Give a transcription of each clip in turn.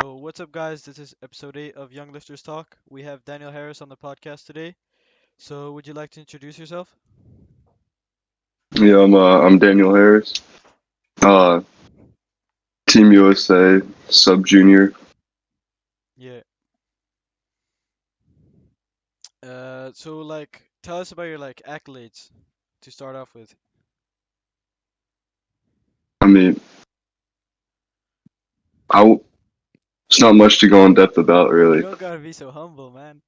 So, what's up, guys? This is episode 8 of Young Lifters Talk. We have Daniel Harris on the podcast today. So, would you like to introduce yourself? Yeah, I'm Daniel Harris. Uh, Team USA Sub Junior. Yeah. Tell us about your accolades to start off with. I mean, it's not much to go in depth about You really. don't gotta be so humble, man.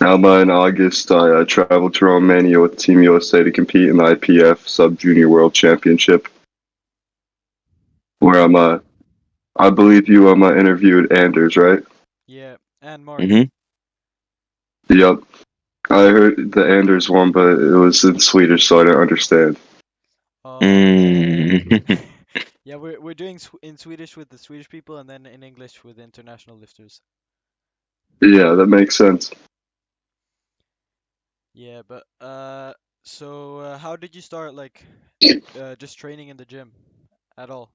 Now, in August, I traveled to Romania with Team USA to compete in the IPF Sub Junior World Championship, where I believe you interviewed Anders, right? Yeah, and Mark. Mm-hmm. Yep. I heard the Anders one, but it was in Swedish, so I didn't understand. Oh man. Mm. Yeah, we're doing in Swedish with the Swedish people, and then in English with the international lifters. Yeah, that makes sense. Yeah, but how did you start just training in the gym at all?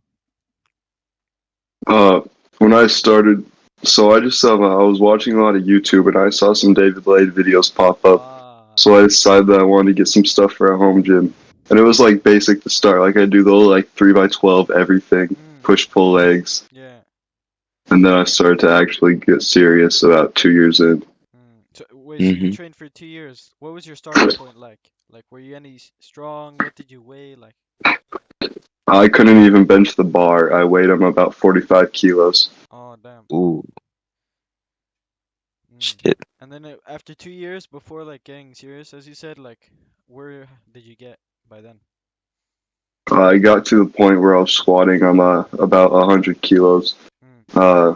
Uh, when I started, so I was watching a lot of YouTube and I saw some David Blade videos pop up. Ah. So I decided that I wanted to get some stuff for a home gym, and it was like basic to start. Like I do the little like 3x12 everything, Mm, push pull legs, yeah. and then I started to actually get serious about 2 years in. So you Mm-hmm. trained for 2 years. What was your starting point like? Like, were you any strong? What did you weigh? Like, I couldn't even bench the bar. I weighed about 45 kilos. oh damn. Ooh, Mm. shit. And then after 2 years, before getting serious, as you said, where did you get by then? I got to the point where I was squatting. About 100 kilos. Mm. Uh,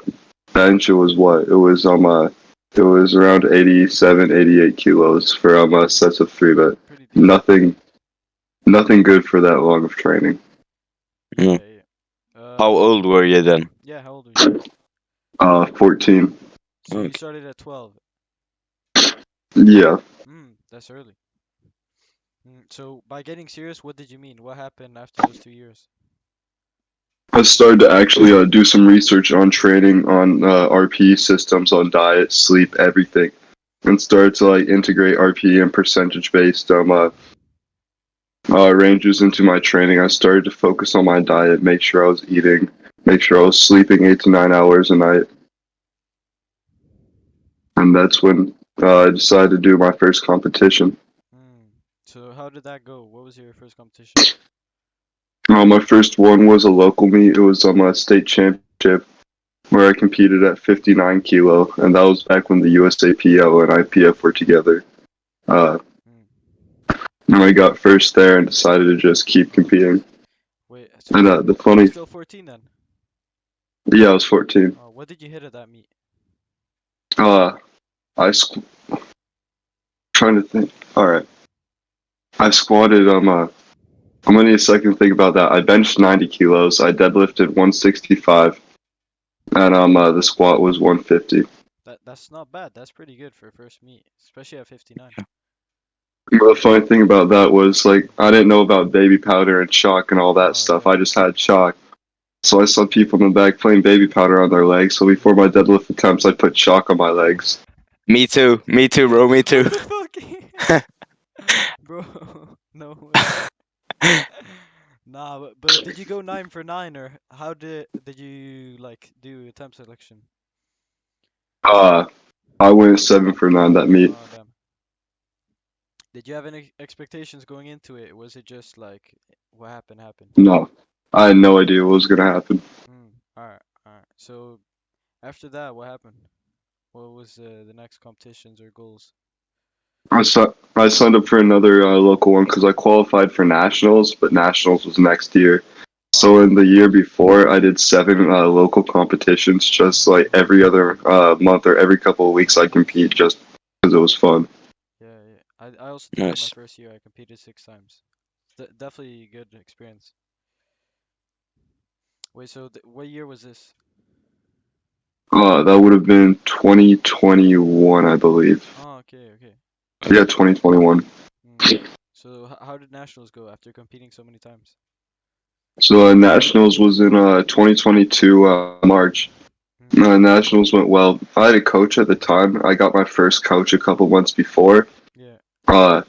bench it was what? It was around 87, 88 kilos for sets of three, but Pretty decent. nothing nothing good for that long of training. Mm. Yeah, yeah. How old were you then? Yeah, how old were you? 14. So you Okay. started at 12. Yeah. That's early. So by getting serious, what did you mean? What happened after those 2 years? I started to actually do some research on training, on RPE systems, on diet, sleep, everything, and started to like integrate RPE and percentage based ranges into my training. I started to focus on my diet, make sure I was eating, make sure I was sleeping 8 to 9 hours a night, and that's when I decided to do my first competition. So how did that go? What was your first competition? My first one was a local meet. It was on a state championship where I competed at 59 kilo, and that was back when the USAPL and IPF were together. Uh, Mm. and I got first there and decided to just keep competing. Wait, And so the you were funny, still 14 then? yeah, I was 14. What did you hit at that meet? Uh, I trying to think. All right, I squatted. I'm gonna need a second to think about that. I benched 90 kilos. I deadlifted 165, and the squat was 150. That's not bad. That's pretty good for a first meet, especially at 59. The funny thing about that was like I didn't know about baby powder and chalk and all that Oh stuff. yeah. I just had chalk. So I saw people in the back playing baby powder on their legs. So before my deadlift attempts, I put chalk on my legs. Me too. Me too, bro. Me too. What the fuck? Bro, no way. Nah, but did you go 9 for 9, or how did you do attempt selection? Uh, I went 7 for 9 that meet. Oh damn. Did you have any expectations going into it? Was it just like what happened happened? No, I had no idea what was gonna happen. Alright, alright. So after that, what happened? What was the next competitions or goals? I signed up for another local one because I qualified for nationals, but nationals was next year. So Oh, in the year before, I did 7 local competitions, just like every other month or every couple of weeks. I compete just because it was fun. yeah, yeah. I also did that my Nice. first year. I competed 6 times. Definitely a good experience. Wait, so what year was this? That would have been 2021, I believe. Oh, okay, okay. Yeah, 2021. Mm. So how did nationals go after competing so many times? So nationals was in 2022 March. Nationals went well. I had a coach at the time. I got my first coach a couple months before. Yeah. Uh,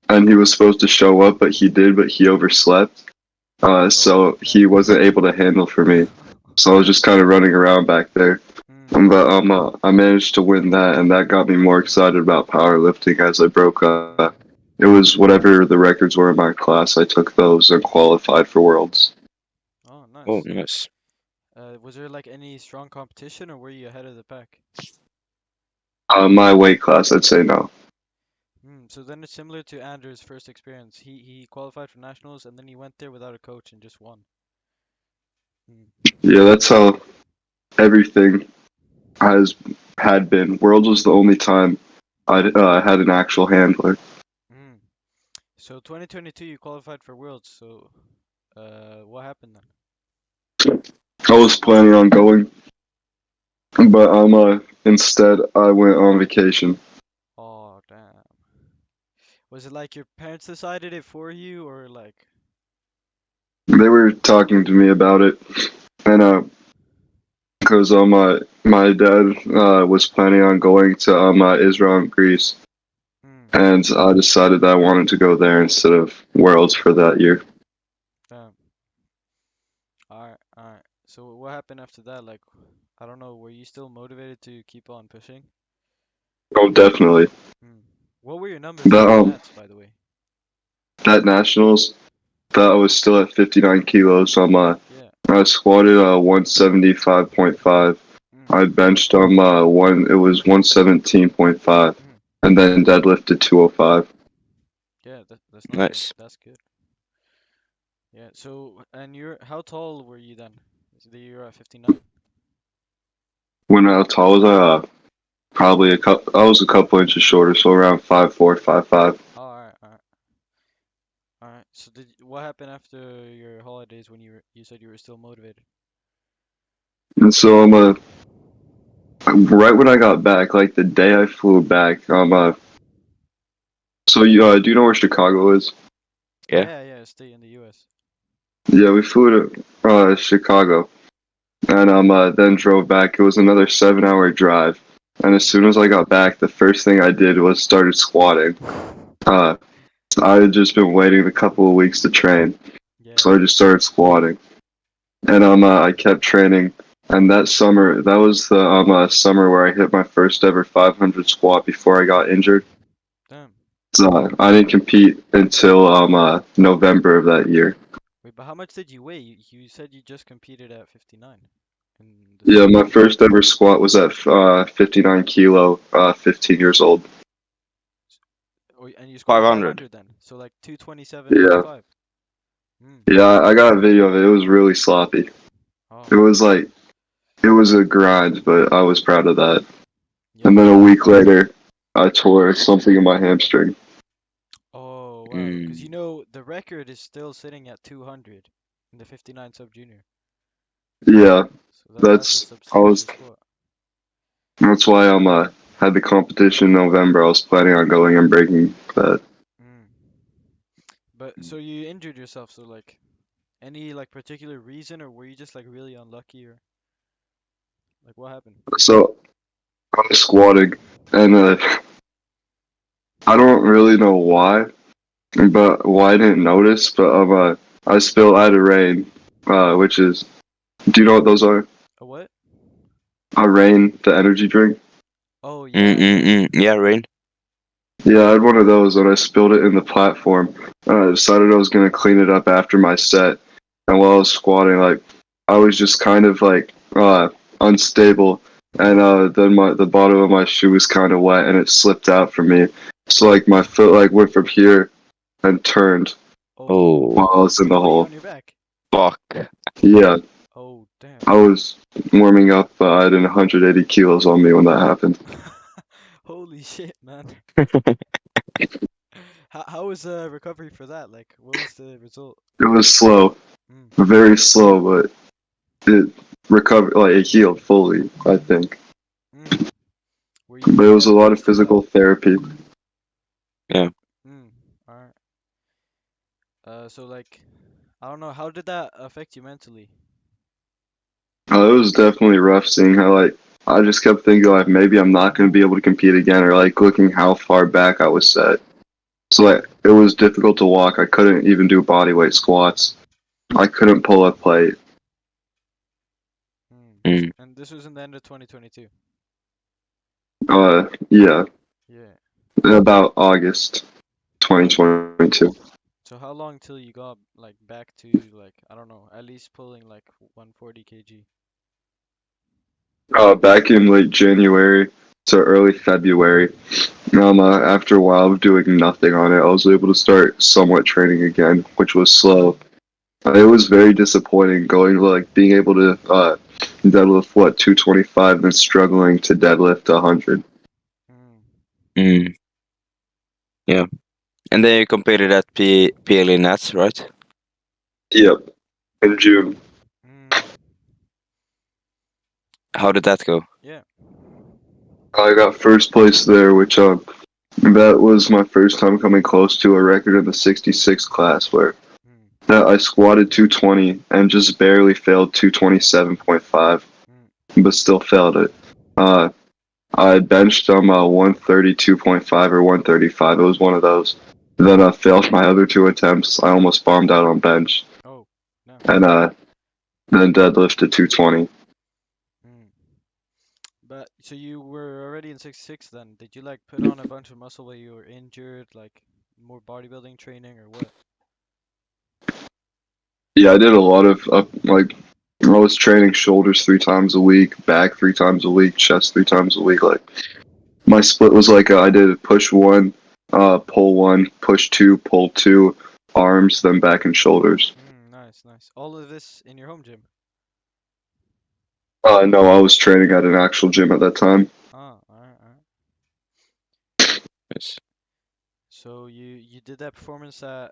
and he was supposed to show up, but he overslept. So he wasn't able to handle for me. So I was just kind of running around back there. But I managed to win that, and that got me more excited about powerlifting as I broke up. It was whatever the records were in my class. I took those and qualified for worlds. Oh, Oh, nice. nice. Was there like any strong competition, or were you ahead of the pack? My weight class, I'd say no. So then it's similar to Andrew's first experience. He qualified for nationals and then he went there without a coach and just won. Hmm. Yeah, that's how everything has had been. Worlds was the only time I had an actual handler. Hmm. So 2022 you qualified for Worlds. So what happened then? I was planning on going, but instead I went on vacation. Oh damn. Was it like your parents decided it for you or like? They were talking to me about it, and because my dad was planning on going to Israel and Greece, Hmm. and I decided that I wanted to go there instead of Worlds for that year. Damn. Alright, alright. So what happened after that? Like, I don't know. Were you still motivated to keep on pushing? Oh, definitely. Hmm. What were your numbers That at the Nats, by the way? that nationals, that I was still at 59 kilos. Yeah. I squatted 175.5. Hmm. I benched one. It was 117.5, Hmm. and then deadlifted 205. Yeah, that's not bad. Nice. That's good. Yeah. So, and how tall were you then? So you're at 59. When I was tall, was probably a couple. I was a couple inches shorter, so around 5'4", 5'5". Oh, alright, alright, alright. So what happened after your holidays when you said you were still motivated? And so right when I got back, like the day I flew back, so you do you know where Chicago is? Yeah. Yeah, stay in the U.S. Yeah, we flew to Chicago, and then drove back. It was another 7-hour drive, and as soon as I got back, the first thing I did was started squatting. Uh, I had just been waiting a couple of weeks to train, Yeah. so I just started squatting, and I kept training. And that summer, that was the summer where I hit my first ever 500 squat before I got injured. Damn. So I didn't compete until November of that year. Wait, but how much did you weigh? You said you just competed at 59 in the Yeah, summer. my first ever squat was at 59 kilo, 15 years old. Oh, and you squatted 500. 500 then. So like Yeah, 227.5. Hmm. yeah, I got a video of it. It was really sloppy. Oh. It was like, it was a grind, but I was proud of that. And Yeah. then a week later, I tore something in my hamstring. Oh, wow. Because Mm. the record is still sitting at 200 in the 59 sub junior. Yeah, So that's a that's I substantial was. squat. That's why had the competition in November. I was planning on going and breaking that. Mm. But so you injured yourself, so like any like particular reason or were you just like really unlucky or like what happened? So I was squatting, and I don't really know why, but why I didn't notice. But I spilled out of rain, which is. Do you know what those are? A what? A rain, the energy drink. Oh yeah. Yeah, Rain. Yeah, I had one of those, and I spilled it in the platform. I decided I was gonna clean it up after my set, and while I was squatting, like I was just kind of like unstable, and then the bottom of my shoe was kind of wet, and it slipped out from me. So like my foot like went from here and turned Oh. while I was in the Were you hole. on your back? Fuck. Yeah, Oh I damn. was warming up. I had 180 kilos on me when that happened. Holy shit, man. How was recovery for that? Like what was the result? It was slow, Mm. very slow, but it recovered, like it healed fully, I think. Mm. Were you But it was a kept lot of posted that? physical therapy. Yeah. Mm. Alright. So like I don't know. How did that affect you mentally? It was definitely rough seeing how like I just kept thinking like maybe I'm not going to be able to compete again, or like looking how far back I was set. So like it was difficult to walk. I couldn't even do bodyweight squats. I couldn't pull a plate. Mm. And this was in the end of 2022. Yeah, Yeah. about August 2022. So how long till you got like back to like I don't know, at least pulling like 140 kg? Back in late January to early February, after a while of doing nothing on it, I was able to start somewhat training again, which was slow. It was very disappointing going like being able to deadlift 225 and then struggling to deadlift 100. Mm. Mm. Yeah. And then you competed at PLE Nats, right? Yep, in June. Mm. How did that go? Yeah. I got first place there, which that was my first time coming close to a record in the 66 class where Mm. that I squatted 220 and just barely failed 227.5, Mm. but still failed it. I benched 132.5 or 135. It was one of those. Then I failed my other two attempts. I almost bombed out on bench, Oh, no. and then deadlifted 220. Mm. But so you were already in 66 then. Did you like put on a bunch of muscle while you were injured, like more bodybuilding training or what? Yeah, I did a lot of like I was training shoulders 3 times a week, back 3 times a week, chest 3 times a week. Like my split was like I did push one, pull one, push two, pull two, arms, then back and shoulders. Nice, nice. All of this in your home gym? No, I was training at an actual gym at that time. Ah, alright, alright. Yes. So you did that performance at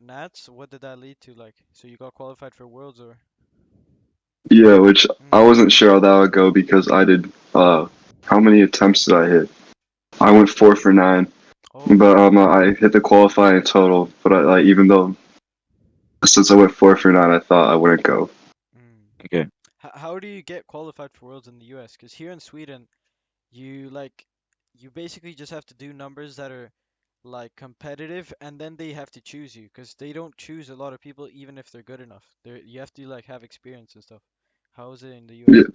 Nats. What did that lead to? Like, so you got qualified for Worlds or? Yeah, which I Mm. wasn't sure how that would go because I did how many attempts did I hit? I went 4 for 9, Oh. but I hit the qualifying total. But I like even though since I went 4 for 9, I thought I wouldn't go. Mm. Okay. How do you get qualified for Worlds in the US? Because here in Sweden, you like you basically just have to do numbers that are like competitive, and then they have to choose you because they don't choose a lot of people even if they're good enough. You have to like have experience and stuff. How is it in the Yeah. US?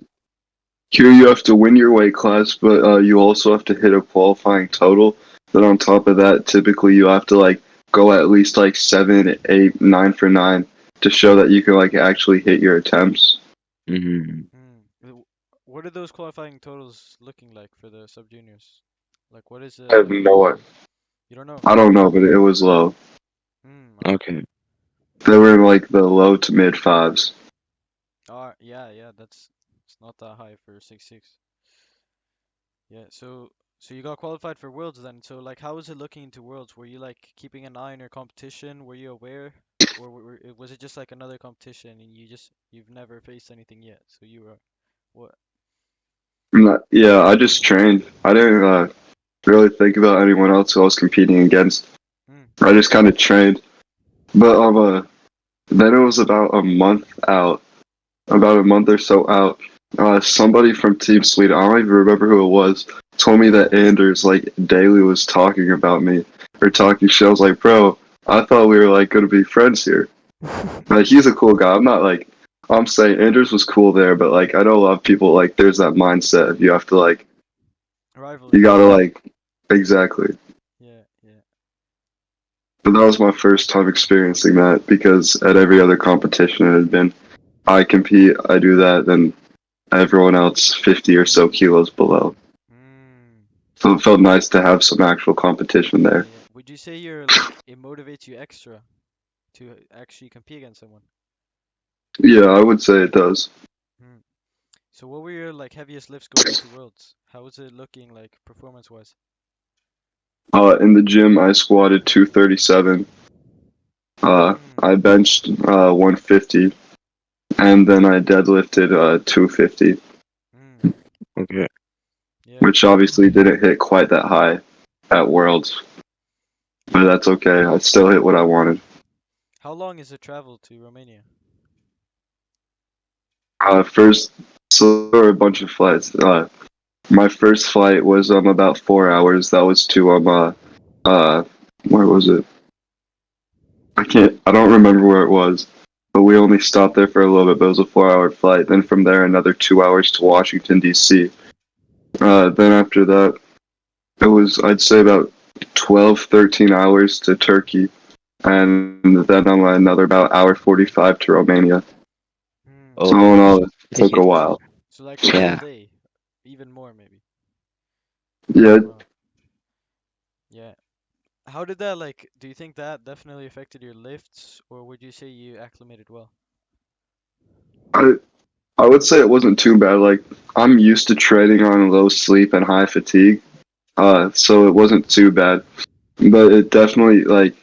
Here you have to win your weight class, but you also have to hit a qualifying total. Then on top of that, typically you have to like go at least like 7, 8, 9 for 9 to show that you can like actually hit your attempts. Mm-hmm. What are those qualifying totals looking like for the sub juniors? Like what is I have no, you don't know? I don't know, but it was low. Okay. Okay. They were in like the low to mid fives. Yeah, yeah, that's it's not that high for 6'6". Yeah, so you got qualified for Worlds then. So like how was it looking into Worlds? Were you like keeping an eye on your competition? Were you aware? Or was it just like another competition and you've never faced anything yet? So you were what? Yeah, I just trained. I didn't really think about anyone else who I was competing against. Mm. I just kind of trained. But then it was about a month out, about a month or so out. Somebody from Team Sweden, I don't even remember who it was, told me that Anders like daily was talking about me or talking shit. I was like, bro, I thought we were like gonna be friends here. Like he's a cool guy. I'm saying Anders was cool there, but like I know a lot of people like there's that mindset of you have to like you Rivalry. gotta like exactly. Yeah, yeah. But that was my first time experiencing that because at every other competition it had been I compete, I do that, then everyone else 50 or so kilos below. Mm. So it felt nice to have some actual competition Yeah, there. yeah. Would you say you're like it motivates you extra to actually compete against someone? Yeah, I would say it does. Mm. So what were your like heaviest lifts going into Worlds? How was it looking like performance-wise? In the gym, I squatted 237. I benched 150, and then I deadlifted 250, Mm. Okay. Yeah. which obviously didn't hit quite that high at Worlds, but that's okay. I still hit what I wanted. How long is the travel to Romania? First, so there were a bunch of flights. My first flight was about 4 hours. That was to uh where was it? I don't remember where it was, but we only stopped there for a little bit. But it was a 4 hour flight. Then from there, another 2 hours to Washington D.C. Then after that, it was I'd say about 12, 13 hours to Turkey, and then another about hour 45 to Romania. Hmm. So Oh, all in all, it took a while. So like a full yeah. day, even more maybe. Yeah, Wow. Yeah. How did that like, do you think that definitely affected your lifts, or would you say you acclimated well? I I would say it wasn't too bad. Like I'm used to training on low sleep and high fatigue, so it wasn't too bad. But it definitely like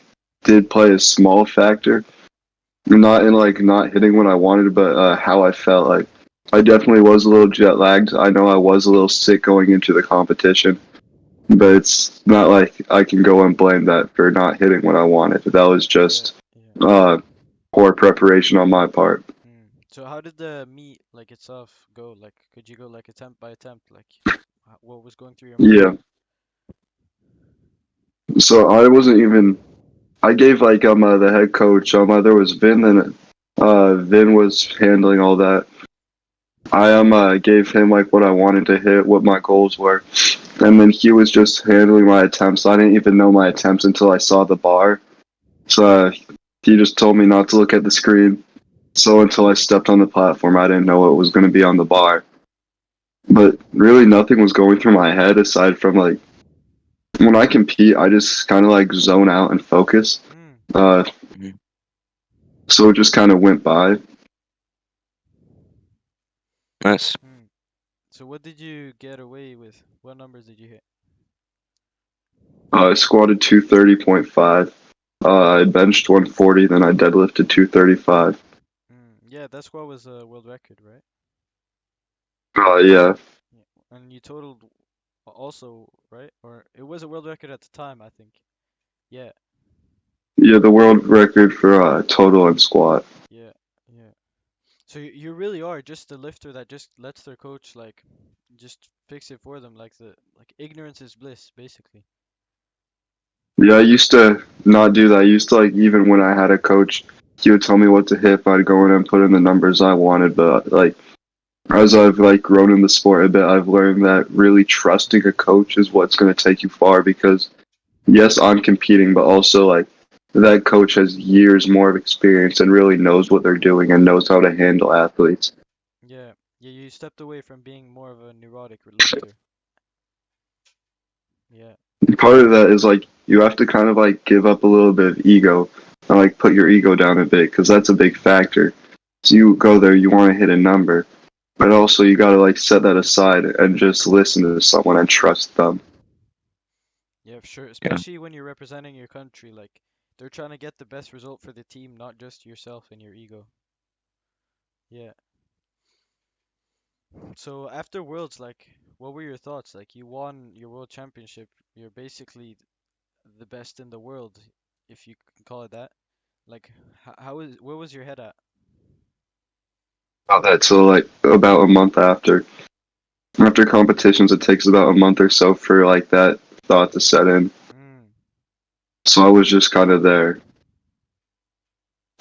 did play a small factor. Not in like not hitting what I wanted, but how I felt. Like I definitely was a little jet lagged. I know I was a little sick going into the competition, but it's not like I can go and blame that for not hitting what I wanted. That was Yeah, just yeah. uh, poor preparation on my part. Hmm. So how did the meet like itself go? Like, could you go like attempt by attempt? Like, what was going through your mind? Yeah. So I wasn't even. I gave like the head coach. There was Vin, and Vin was handling all that. I gave him like what I wanted to hit, what my goals were, and then he was just handling my attempts. I didn't even know my attempts until I saw the bar. So he just told me not to look at the screen. So until I stepped on the platform, I didn't know what was going to be on the bar. But really, nothing was going through my head aside from like when I compete, I just kind of like zone out and focus. Hmm. Uh, Mhm. so it just kind of went by. Nice. Hmm. So what did you get away with? What numbers did you hit? I squatted 230.5. I benched 140, then I deadlifted 235. Hmm. Yeah, that squat was a world record, right? Yeah, Yeah. And you totaled also, right? Or it was a world record at the time, I think. Yeah, yeah, the world record for total and squat. yeah, yeah. So you really are just a lifter that just lets their coach like just fix it for them, like the like ignorance is bliss, basically. Yeah, I used to not do that. I used to like even when I had a coach, he would tell me what to hit. I'd go in and put in the numbers I wanted. But like as I've like grown in the sport a bit, I've learned that really trusting a coach is what's going to take you far. Because yes, I'm competing, but also like that coach has years more of experience and really knows what they're doing and knows how to handle athletes. Yeah, yeah. You stepped away from being more of a neurotic lifter. Yeah, Part of that is like you have to kind of like give up a little bit of ego and like put your ego down a bit because that's a big factor. So you go there, you want to hit a number, but also you got to like set that aside and just listen to someone and trust them. yeah, for sure. Yeah. Especially when you're representing your country, like they're trying to get the best result for the team, not just yourself and your ego. Yeah. So after Worlds, like, what were your thoughts? Like, you won your World Championship. You're basically the best in the world, if you can call it that. Like, where was your head at? About that, so like about a month after competitions, it takes about a month or so for like that thought to set in. Mm, So I was just kind of there,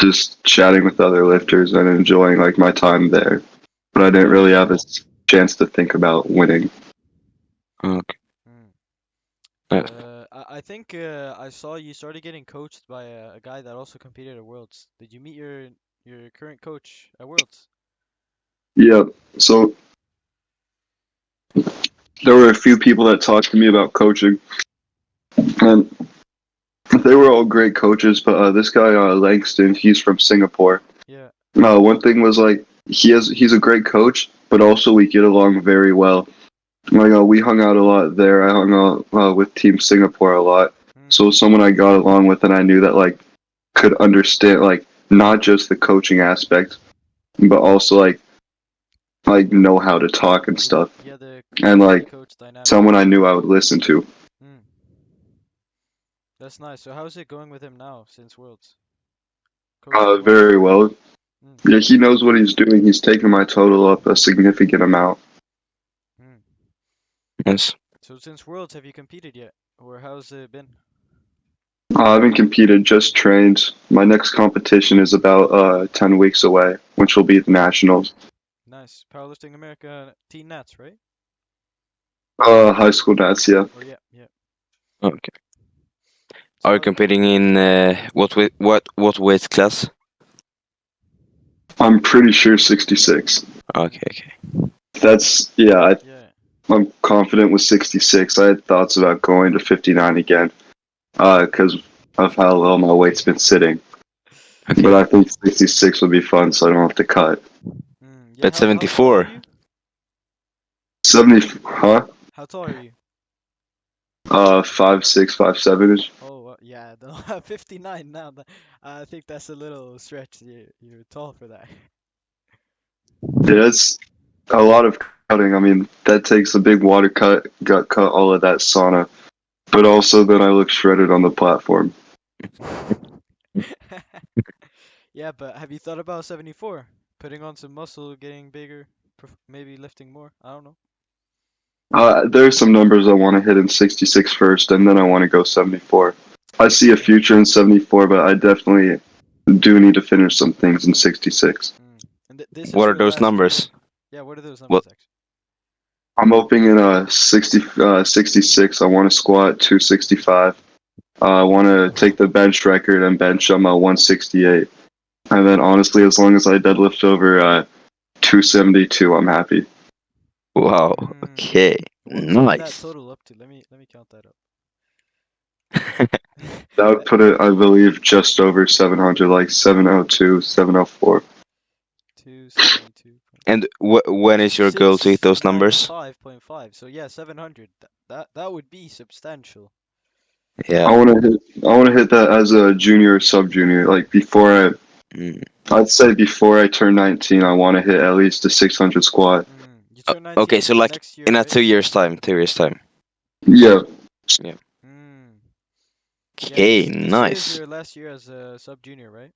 just chatting with other lifters and enjoying like my time there. But I didn't yeah. really have a chance to think about winning. Okay. Mm. Nice. I think I saw you started getting coached by a guy that also competed at Worlds. Did you meet your current coach at Worlds? Yeah. So there were a few people that talked to me about coaching, and they were all great coaches. But this guy Langston, he's from Singapore. Yeah. One thing was like he's a great coach, but also we get along very well. Like we hung out a lot there. I hung out with Team Singapore a lot. Mm, So someone I got along with, and I knew that like could understand like not just the coaching aspect, but also like know how to talk and stuff, yeah, the and coach to like coach dynamic. someone I knew I would listen to. Mm, that's nice. So how's it going with him now since Worlds? Coaching well? Very well. Mm, Yeah, he knows what he's doing. He's taken my total up a significant amount. mm. Nice. So since Worlds, have you competed yet? Or how's it been? I haven't competed, just trained. My next competition is about 10 weeks away, which will be the Nationals. Nice. Powerlifting America Teen Nats, right? High school nats, yeah. Or yeah, yeah. Okay. So Are you competing in what weight class? I'm pretty sure 66. Okay, okay. Yeah. I'm confident with 66. I had thoughts about going to 59 again, because of how low my weight's been sitting. But Okay. I think 66 would be fun, so I don't have to cut. Yeah, But how tall are 74. you? 70, huh? How tall are you? 5'6", 5'7" Oh, yeah, no, 59 now. I think that's a little stretch. You're tall for that. Yeah, it's a lot of cutting. I mean, that takes a big water cut, gut cut, all of that sauna. But also, then I look shredded on the platform. Yeah, but have you thought about 74? Putting on some muscle, getting bigger, maybe lifting more? I don't know. There's some numbers I want to hit in 66 first, and then I want to go 74. I see a Okay. future in 74, but I definitely do need to finish some things in 66. And this is What are your those last year. numbers? Yeah, what are those What? numbers actually? I'm hoping in 66. I want to squat 265. I want to take the bench record and bench 168. And then honestly, as long as I deadlift over 272, I'm happy. Wow. Okay. What would that Nice. total up to? Let me count that up. That would That put it, I believe, just over 700, like 702, 704. 272. And when is your goal to hit those 6 times numbers? 5.5. So yeah, 700. That would be substantial. Yeah. I want to hit that as a junior or sub junior. Like Mm. I'd say before I turn 19, I want to hit at least a 600 squat. You turn Okay, 19 so like next year, in a right? 2 years time, 2 years time. Yeah, Yeah. Mm. Yeah, Okay, this year is nice. your last year as a sub junior, right?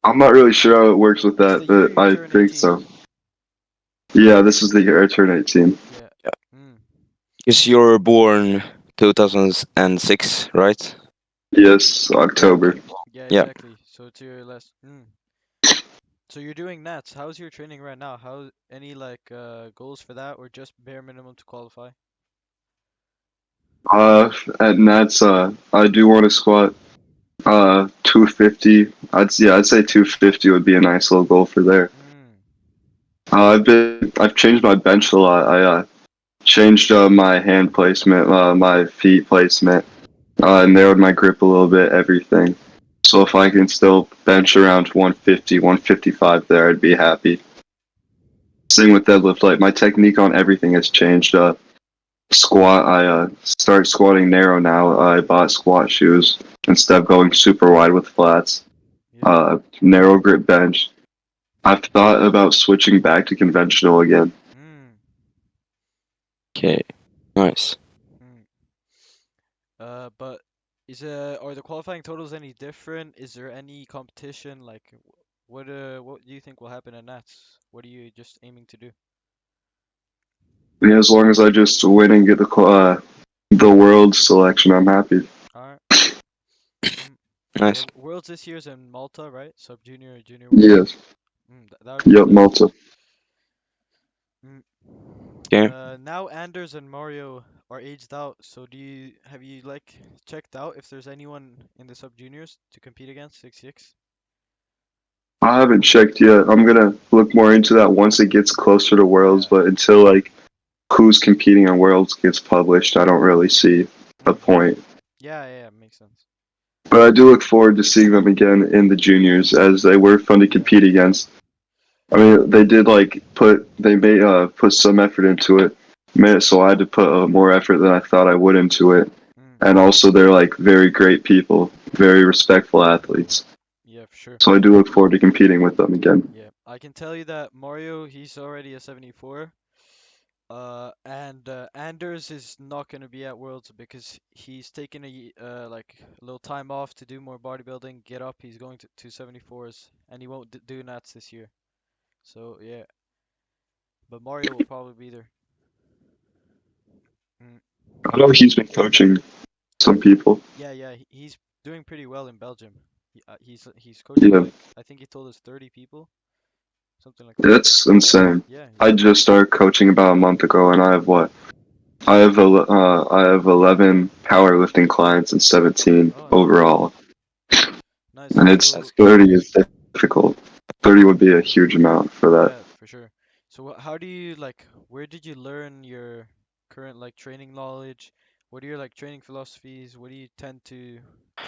I'm not really sure how it works with It's that, the year but you I turn think 18. so. Yeah, this is the year I turn 18. Yeah. Yeah. Mm. Because you're born 2006, right? Yes, October. Okay. Yeah, Yeah. exactly. So it's your last. So you're doing nats. How's your training right now? How any like goals for that or just bare minimum to qualify? Uh, at Nats, I do want to squat 250. I'd say 250 would be a nice little goal for there. Mm. I've changed my bench a lot. I changed my hand placement, my feet placement, narrowed my grip a little bit, everything. So if I can still bench around 150, 155 there, I'd be happy. Same with deadlift, like my technique on everything has changed. Squat, I start squatting narrow now. I bought squat shoes instead of going super wide with flats. Yeah. Narrow grip bench. I've thought about switching back to conventional again. Mm. Okay. Nice. Mm. But are the qualifying totals any different? Is there any competition? Like, what do you think will happen at Nats? What are you just aiming to do? Yeah, as long as I just win and get the world selection, I'm happy. All right. Mm. Yeah, Nice. Worlds this year's in Malta, right? Sub junior, junior Worlds. Yes. That would be Yep, nice. Malta. Mm. Okay. Now Anders and Mario are aged out, so have you like checked out if there's anyone in the sub juniors to compete against 6-6? I haven't checked yet. I'm gonna look more into that once it gets closer to Worlds, Yeah. but until like who's competing on Worlds gets published, I don't really see a Mm. point. Yeah, yeah, makes sense. But I do look forward to seeing them again in the juniors, as they were fun to Yeah. compete against. I mean, they did they made put some effort into it, made it so I had to put more effort than I thought I would into it. Mm. And also, they're like very great people, very respectful athletes. Yeah, for sure. So I do look forward to competing with them again. Yeah, I can tell you that Mario, he's already a 74. And Anders is not going to be at Worlds because he's taking like a little time off to do more bodybuilding, get up. He's going to 274s, and he won't do Nats this year. So yeah, but Mario will probably be there. Mm. I know he's been coaching some people. Yeah, yeah, he's doing pretty well in Belgium. He's coaching Yeah, like I think he told us 30 people, something like that. that's insane. Yeah, I just started coaching about a month ago, and I have what? I have 11 powerlifting clients and 17 oh, nice, overall, nice. and it's So That's good. 30 is difficult. 30 would be a huge amount for that. yeah, for sure. So how do you like? Where did you learn your current like training knowledge? What are your like training philosophies? What do you tend to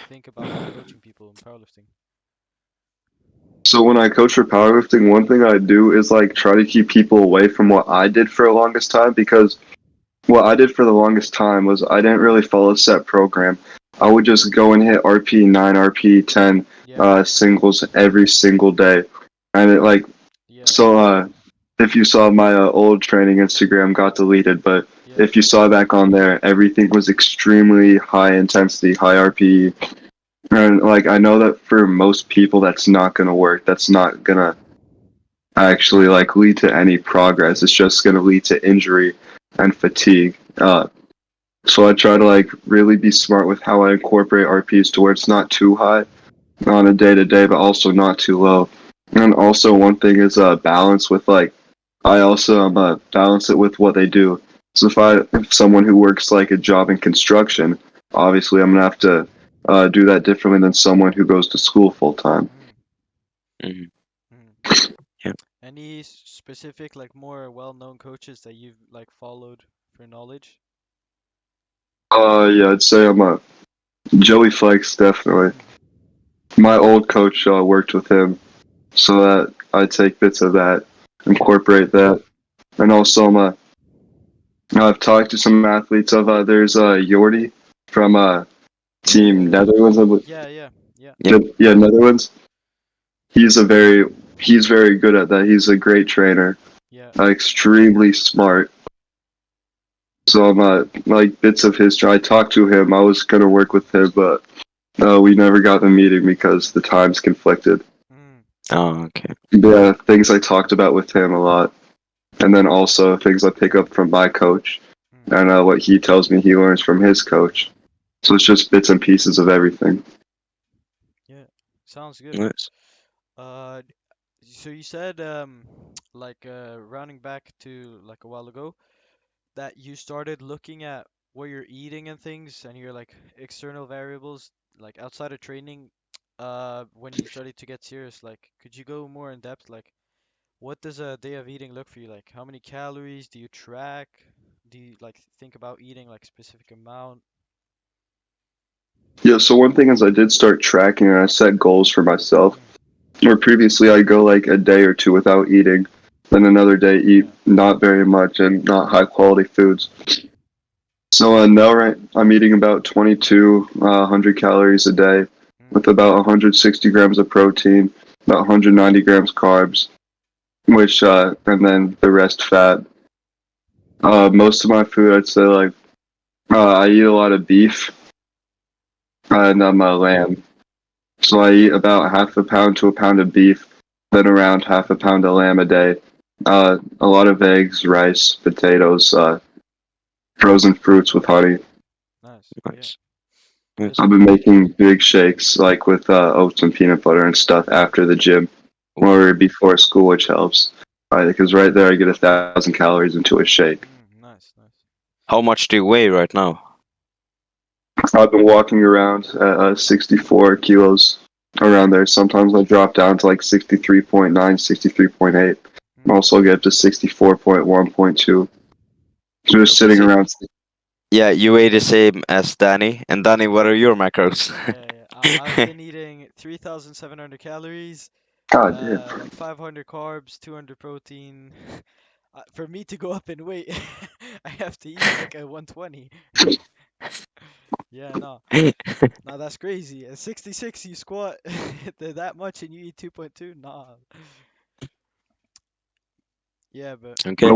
think about when coaching people in powerlifting? So when I coach for powerlifting, one thing I do is like try to keep people away from what I did for the longest time because what I did for the longest time was I didn't really follow a set program. I would just go and hit RP 9, RP 10 Yeah, singles every single day, and it like yeah, so. If you saw my old training Instagram got deleted, but yeah, if you saw back on there, everything was extremely high intensity, high RPE, and like I know that for most people that's not gonna work. That's not gonna actually like lead to any progress. It's just gonna lead to injury and fatigue. So I try to like really be smart with how I incorporate RPs to where it's not too high on a day to day, but also not too low. And also one thing is balance with like I also balance it with what they do. So if someone who works like a job in construction, obviously I'm gonna have to do that differently than someone who goes to school full time. mm, Mhm. mm. Yeah. Any specific like more well-known coaches that you've like followed for knowledge? Yeah, I'd say I'm a Joey Flex definitely. Mm, My old coach worked with him, so that I take bits of that, yeah, incorporate that, and also I've talked to some athletes of there's Jordi from Team oh, Netherlands. yeah, yeah, yeah, Yep. Yeah, Netherlands. He's a very he's very good at that. He's a great trainer, yeah. extremely smart. So I'm like bits of his. I talked to him. I was gonna work with him, but we never got the meeting because the times conflicted. Mm, Oh, okay. Yeah, things I talked about with him a lot, and then also things I pick up from my coach, mm, and what he tells me he learns from his coach. So it's just bits and pieces of everything. yeah. Sounds good. Nice. Uh, so you said like rounding back to like a while ago that you started looking at what you're eating and things and your like external variables like outside of training when you started to get serious like could you go more in depth like what does a day of eating look for you like how many calories do you track do you like think about eating like specific amount. Yeah. So one thing is I did start tracking and I set goals for myself. Mm, Where previously I'd go like a day or two without eating, then another day eat yeah. not very much and not high quality foods. So now right, I'm eating about 2,200 calories a day with Mm, about 160 grams of protein, about 190 grams carbs, which and then the rest fat. Most of my food, I'd say like I eat a lot of beef and lamb. So I eat about half a pound to a pound of beef, then around half a pound of lamb a day. A lot of eggs, rice, potatoes, frozen fruits with honey. nice. Yeah. Nice. Yeah. Nice. I've So been making big shakes like with oats and peanut butter and stuff after the gym Ooh. or before school, which helps. Because right there I get 1,000 calories into a shake. nice, nice. How much do you weigh right now? I've been walking around at 64 kilos around there. Sometimes I drop down to like 63.9, 63.8. Mm, Also get up to 64.1.2. Just Okay, sitting so around. yeah, you weigh the same as Danny. And Danny, what are your macros? yeah, yeah. I've been eating 3,700 calories, God damn. like 500 carbs, 200 protein. For me to go up in weight, I have to eat like a 120. Yeah, no, no, that's crazy. At 66, you squat that much and you eat 2.2. Nah. Yeah, but Okay.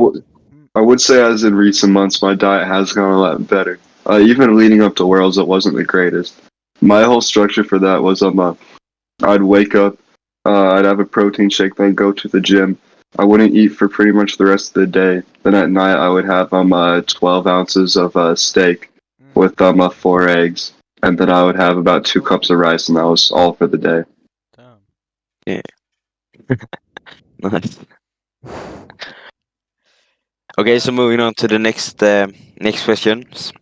I would say as in recent months, my diet has gone a lot better. Even leading up to Worlds, it wasn't the greatest. My whole structure for that was I'd wake up, I'd have a protein shake, then go to the gym. I wouldn't eat for pretty much the rest of the day. Then at night, I would have 12 ounces of steak mm, with 4 eggs, and then I would have about 2 cups of rice, and that was all for the day. damn. Yeah. Nice. Okay, so moving on to the next questions.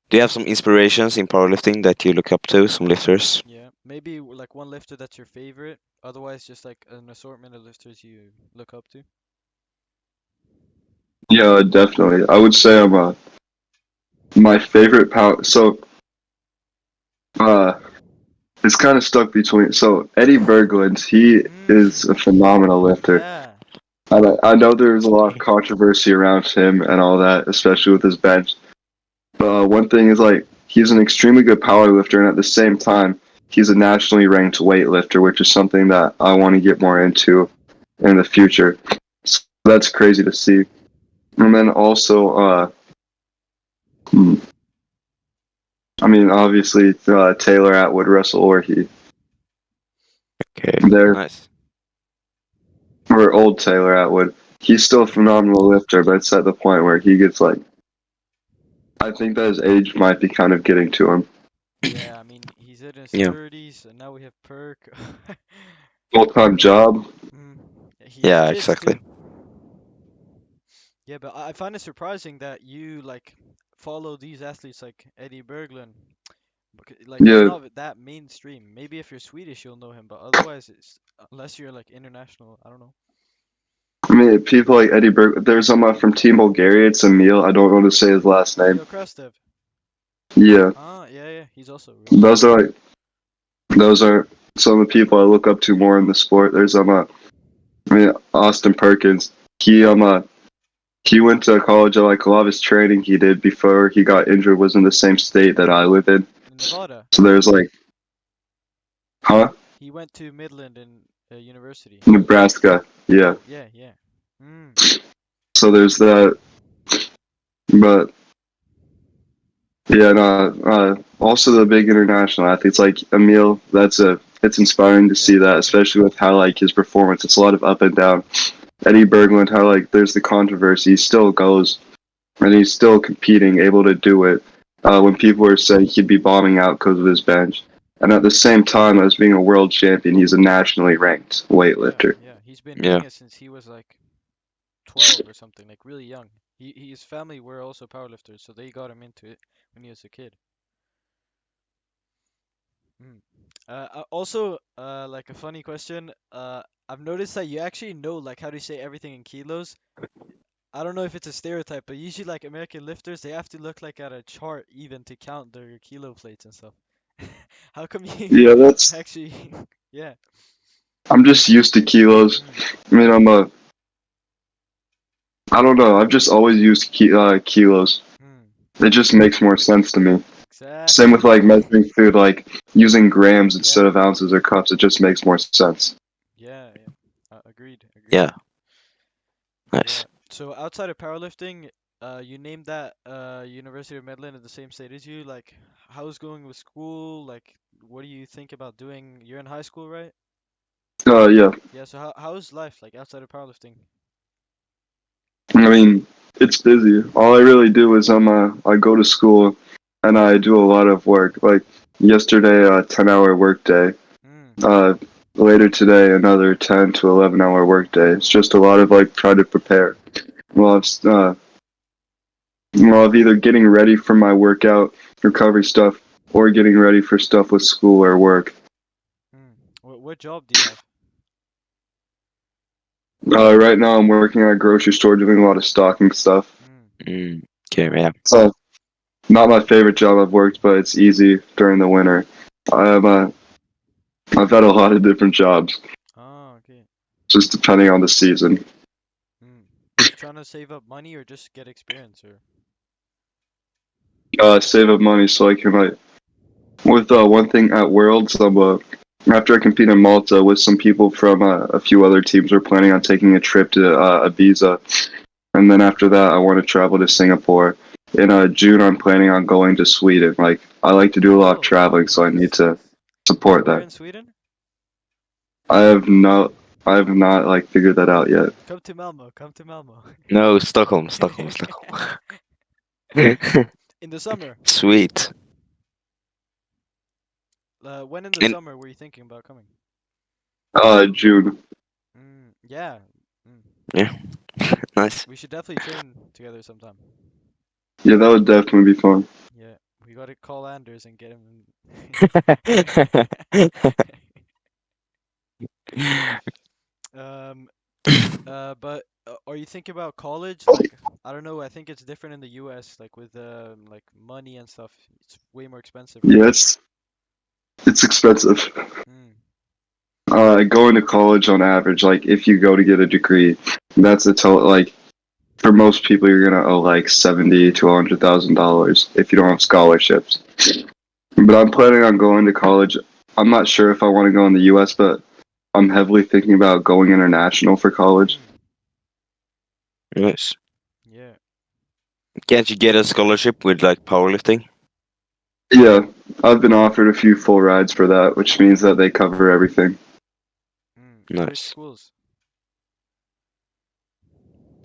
Do you have some inspirations in powerlifting that you look up to? Some lifters? Yeah, maybe like one lifter that's your favorite. Otherwise, just like an assortment of lifters you look up to. Yeah, definitely. I would say my favorite power. So uh, it's kind of stuck between. So Eddie Berglund, he is a phenomenal lifter. Yeah. I know there's a lot of controversy around him and all that, especially with his bench. But one thing is like he's an extremely good power lifter, and at the same time, he's a nationally ranked weightlifter, which is something that I want to get more into in the future. So that's crazy to see. And then also, hmm, I mean, obviously Taylor Atwood, Russell Orhe, Okay, they're nice. or old Taylor Atwood. He's still a phenomenal lifter, but it's at the point where he gets like. I think that his age might be kind of getting to him. Yeah, I mean, he's in his Yeah. 30s, and now we have Perk. Full-time job. Mm, he has Yeah, kids exactly. too. Yeah, but I find it surprising that you like follow these athletes like Eddie Berglund. Like he's Yeah, not that mainstream. Maybe if you're Swedish, you'll know him, but otherwise, it's unless you're like international. I don't know. I mean, people like Eddie Berg. There's someone from Team Bulgaria. It's Emil. I don't know how to say his last name. Emil Krastev. Yeah, Ah, yeah, yeah. He's also really good. those are some of the people I look up to more in the sport. There's I mean Austin Perkins. He went to college. I like a lot of his training he did before he got injured was in the same state that I live in. In Nevada. So there's like, huh? He went to Midland in university. Nebraska. Yeah. Yeah, yeah. Mm. So there's that. But yeah, no. Also the big international athletes like Emil. It's inspiring to see Yeah, that, especially with how like his performance. It's a lot of up and down. Eddie Berglund, how like there's the controversy. He still goes and he's still competing, able to do it. When people are saying he'd be bombing out because of his bench, and at the same time as being a world champion, he's a nationally ranked yeah, weightlifter. yeah. He's been Yeah. doing it since he was like 12 or something, like really young. His family were also powerlifters, so they got him into it when he was a kid. Mm. Also, like a funny question. I've noticed that you actually know like how to say everything in kilos. I don't know if it's a stereotype, but usually like American lifters, they have to look like at a chart even to count their kilo plates and stuff. How come you Yeah, that's. actually? Yeah. I'm just used to kilos. Mm, I mean, I don't know. I've just always used kilos. mm. It just makes more sense to me. Same with Exactly. like measuring food, like using grams instead Yeah. of ounces or cups. It just makes more sense. Yeah. Yeah. Agreed. Agreed. Yeah, Yeah. nice. So outside of powerlifting, you named that University of Midland in the same state as you. Like, how's going with school? Like, what do you think about doing? You're in high school, right? Yeah. Yeah. So how's life like outside of powerlifting? I mean, it's busy. All I really do is I go to school and I do a lot of work. Like yesterday, a 10-hour workday. Mm. Uh, Later today, another 10 to 11-hour workday. It's just a lot of like trying to prepare. Well, of either getting ready for my workout recovery stuff or getting ready for stuff with school or work. Mm. What job do you have? Right now, I'm working at a grocery store doing a lot of stocking stuff. Mm. Okay, yeah. So, not my favorite job I've worked, but it's easy during the winter. I have I've had a lot of different jobs, Oh, okay. just depending on the season. Mm. You trying to save up money or just get experience or? Save up money so I can like with one thing at Worlds, After I compete in Malta with some people from a few other teams, we're planning on taking a trip to Ibiza, and then after that, I want to travel to Singapore. In June, I'm planning on going to Sweden. Like I like to do a lot of Oh, traveling, so I need nice, to nice. support Where that. in Sweden? I have no, I have not like figured that out yet. Come to Malmo. Come to Malmo. No, Stockholm, Stockholm, Stockholm. In the summer. Sweet. When in the And summer were you thinking about coming? June. Yeah. Mm. yeah, nice. We should definitely train together sometime. Yeah, that would definitely be fun. Yeah, we gotta call Anders and get him. um, but are you thinking about college? Like, I don't know. I think it's different in the U.S. Like with like money and stuff. It's way more expensive, right? Yes, it's expensive. Mm. Going to college on average, like if you go to get a degree, that's a total like for most people you're gonna owe like $70,000 to $100,000 if you don't have scholarships. But I'm planning on going to college. I'm not sure if I want to go in the U.S., but I'm heavily thinking about going international for college. Mm. Nice. Yeah. Can't you get a scholarship with like powerlifting? Yeah, I've been offered a few full rides for that, which means that they cover everything. Which Nice. schools?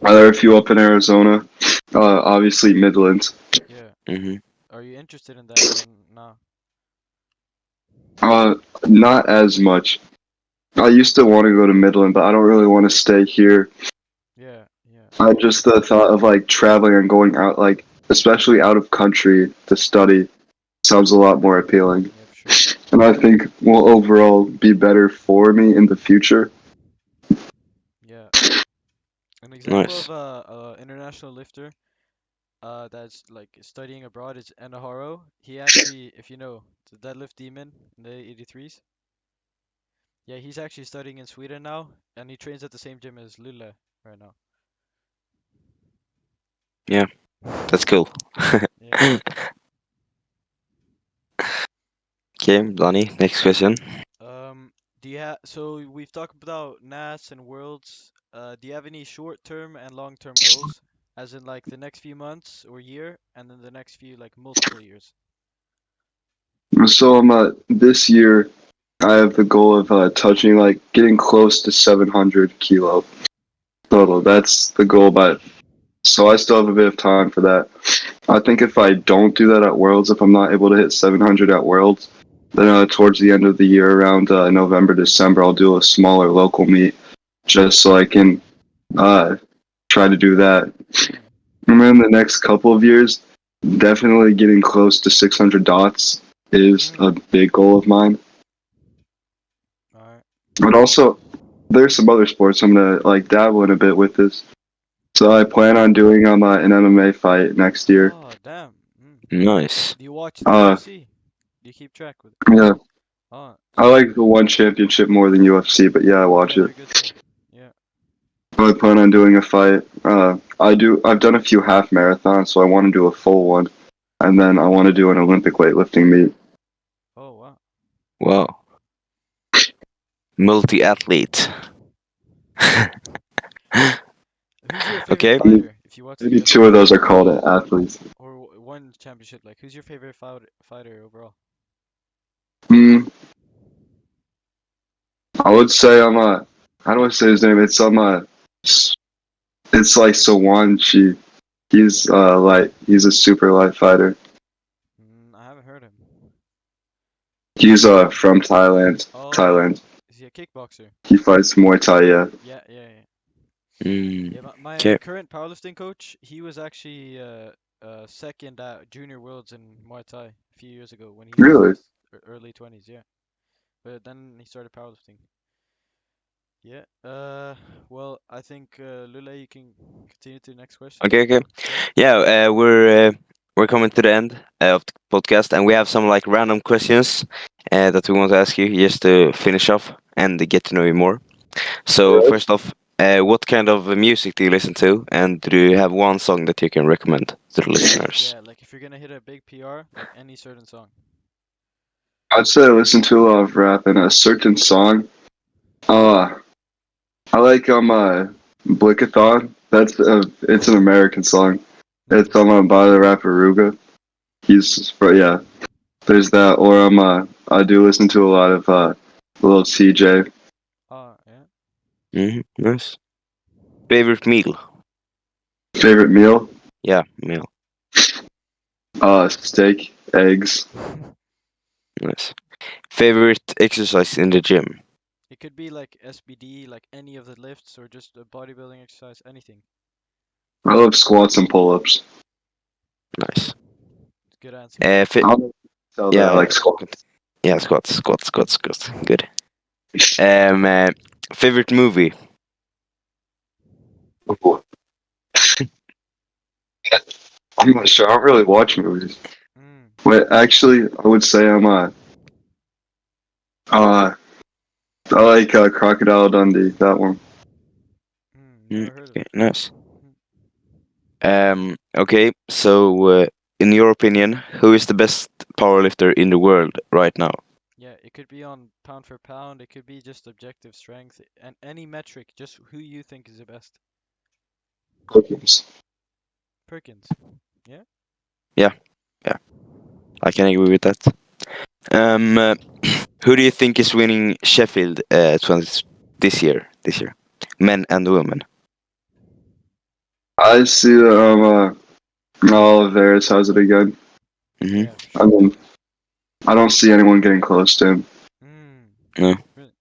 There are a few up in Arizona, obviously Midlands. Yeah. Mhm. Are you interested in that or nah? Uh, Not as much. I used to want to go to Midland, but I don't really want to stay here. Yeah. Yeah. I just the thought of like traveling and going out, like especially out of country to study, sounds a lot more appealing. Yeah, for sure. And I think will overall be better for me in the future. Yeah. An example of Nice. a international lifter that's like studying abroad is Enaharo. He actually, if you know, the deadlift demon in the 83s. Yeah, he's actually studying in Sweden now, and he trains at the same gym as Lule right now. Yeah, that's cool. Yeah. Okay, Donnie, next question. Do you have, so we've talked about NAS and Worlds. Do you have any short-term and long-term goals? As in like the next few months or year, and then the next few like multiple years? So this year I have the goal of touching like getting close to 700 kilo total. That's the goal, but so I still have a bit of time for that. I think if I don't do that at Worlds, if I'm not able to hit 700 at Worlds, then towards the end of the year, around November, December, I'll do a smaller local meet just so I can uh, try to do that. Mm. And then the next couple of years, definitely getting close to 600 dots is a Mm. big goal of mine. Alright. But also, there's some other sports I'm gonna like dabble in a bit with this. So I plan on doing an MMA fight next year. Oh, damn. Mm. Nice. Do you watch the Uh, UFC? Do you keep track with it? yeah, Oh, I like the one championship more than UFC, but yeah, I watch yeah, it. they're good too. Yeah. I plan on doing a fight. I've done a few half marathons, so I want to do a full one, and then I want to do an Olympic weightlifting meet. Oh, wow. Wow. Multi-athlete. Who's your favorite Okay. Maybe, fighter if you watch the maybe two UFC? of those are called athletes. Or one championship, like who's your favorite fighter overall? Hmm, I would say how do I say his name? It's like Sawan Chi. He's a super light fighter. I haven't heard him. He's from Thailand. Oh, Thailand. is he a kickboxer? He fights Muay Thai. Yeah. Yeah, yeah, yeah. Mm. Yeah, my Okay. current powerlifting coach, he was actually second at Junior Worlds in Muay Thai a few years ago when he was in Really? his early 20s, yeah. But then he started powerlifting. Yeah. Well, I think Lule, you can continue to the next question. Okay. Okay. Yeah. We're coming to the end of the podcast, and we have some like random questions that we want to ask you just to finish off and get to know you more. So Alright. first off, what kind of music do you listen to, and do you have one song that you can recommend to the listeners? Yeah, like if you're gonna hit a big PR, like any certain song. I'd say I listen to a lot of rap and a certain song. I like Blickathon. It's an American song. It's by the rapper Ruga. But yeah, there's that. Or I do listen to a lot of Lil CJ. Yeah. Nice. Favorite meal? Favorite meal? Yeah, meal. Steak, eggs. Nice. Favorite exercise in the gym? It could be like SBD, like any of the lifts, or just a bodybuilding exercise, anything. I love squats and pull-ups. Nice. Good answer. I'll tell that I Yeah, like squats. yeah, squats. Good. Favorite movie? I'm not sure. I don't really watch movies. Mm, Wait, actually, I would say I like Crocodile Dundee. That one. never heard of Okay, it. nice. Mm. Okay, so in your opinion, who is the best powerlifter in the world right now? Yeah, it could be on pound for pound. It could be just objective strength and any metric. Just who you think is the best. Perkins. Perkins. Yeah. Yeah, I can agree with that. Who do you think is winning Sheffield 20 this year? Men and women. I see that Oliveras has it again. Hmm. Yeah. I mean, I don't see anyone getting close to him. Mm. No. Really?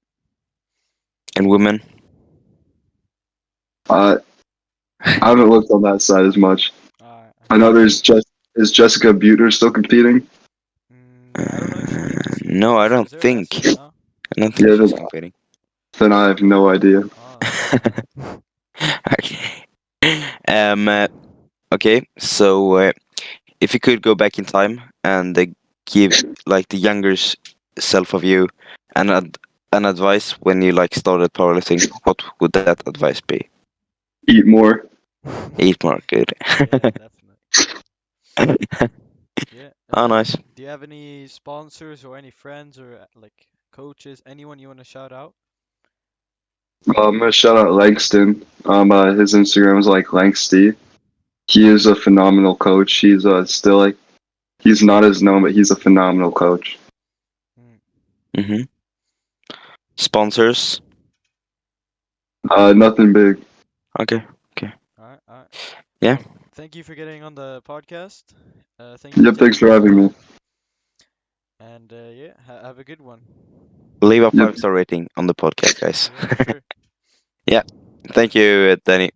And women. I haven't looked on that side as much. I I know think. is Jessica Buter still competing? I don't know if she did this year. No, I don't Is there a think. message now? I don't think Yeah, she's competing. then I have no idea. Oh, that's Okay. Okay. So, if you could go back in time and give like the younger self of you an advice when you like started powerlifting, what would that advice be? Eat more. Eat more. Good. yeah, definitely. Yeah. Oh, nice. Do you have any sponsors or any friends or like coaches, anyone you want to shout out? I'm gonna shout out Langston. His Instagram is like Langsty. He is a phenomenal coach. He's still like he's not as known, but he's a phenomenal coach. Mm. Mm-hmm. Sponsors. Nothing big. Okay. All right, all right. Yeah. Well, thank you for getting on the podcast. Thank you for Yep, thanks taking for the having me. time. And yeah, have a good one. Leave a Yep. 5-star rating on the podcast, guys. Yeah, sure. Yeah. Thank you, Danny.